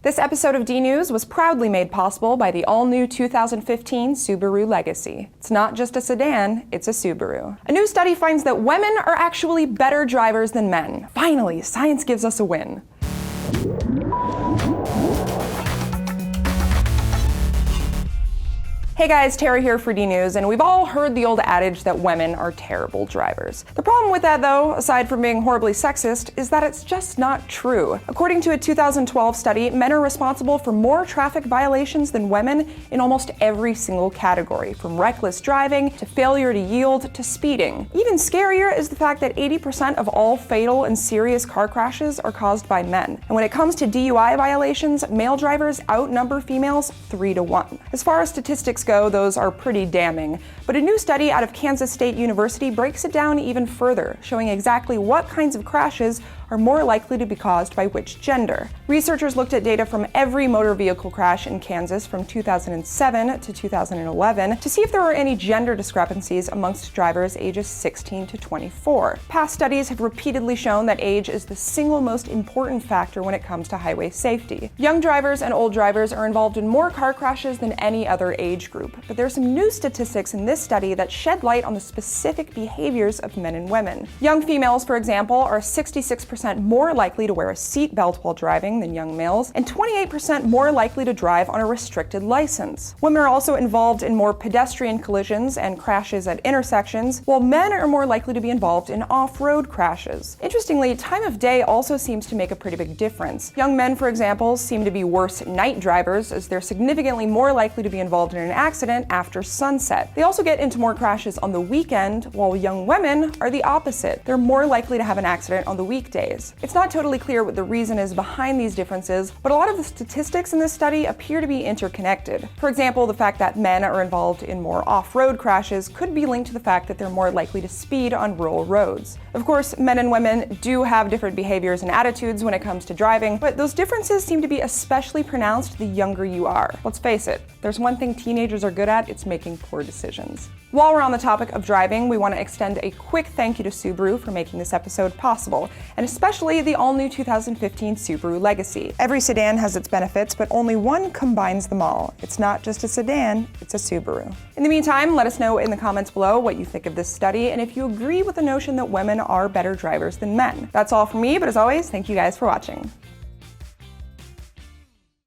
This episode of DNews was proudly made possible by the all-new 2015 Subaru Legacy. It's not just a sedan, it's a Subaru. A new study finds that women are actually better drivers than men. Finally, science gives us a win. Hey guys, Tara here for DNews, and we've all heard the old adage that women are terrible drivers. The problem with that, though, aside from being horribly sexist, is that it's just not true. According to a 2012 study, men are responsible for more traffic violations than women in almost every single category, from reckless driving to failure to yield to speeding. Even scarier is the fact that 80% of all fatal and serious car crashes are caused by men. And when it comes to DUI violations, male drivers outnumber females 3-1. As far as statistics go, those are pretty damning. But a new study out of Kansas State University breaks it down even further, showing exactly what kinds of crashes are more likely to be caused by which gender. Researchers looked at data from every motor vehicle crash in Kansas from 2007 to 2011 to see if there were any gender discrepancies amongst drivers ages 16 to 24. Past studies have repeatedly shown that age is the single most important factor when it comes to highway safety. Young drivers and old drivers are involved in more car crashes than any other age group, but there are some new statistics in this study that shed light on the specific behaviors of men and women. Young females, for example, are 66% more likely to wear a seatbelt while driving than young males, and 28% more likely to drive on a restricted license. Women are also involved in more pedestrian collisions and crashes at intersections, while men are more likely to be involved in off-road crashes. Interestingly, time of day also seems to make a pretty big difference. Young men, for example, seem to be worse night drivers, as they're significantly more likely to be involved in an accident after sunset. They also get into more crashes on the weekend, while young women are the opposite. They're more likely to have an accident on the weekdays. It's not totally clear what the reason is behind these differences, but a lot of the statistics in this study appear to be interconnected. For example, the fact that men are involved in more off-road crashes could be linked to the fact that they're more likely to speed on rural roads. Of course, men and women do have different behaviors and attitudes when it comes to driving, but those differences seem to be especially pronounced the younger you are. Let's face it, there's one thing teenagers are good at, it's making poor decisions. While we're on the topic of driving, we want to extend a quick thank you to Subaru for making this episode possible, and especially the all-new 2015 Subaru Legacy. Every sedan has its benefits, but only one combines them all. It's not just a sedan, it's a Subaru. In the meantime, let us know in the comments below what you think of this study and if you agree with the notion that women are better drivers than men. That's all from me, but as always, thank you guys for watching.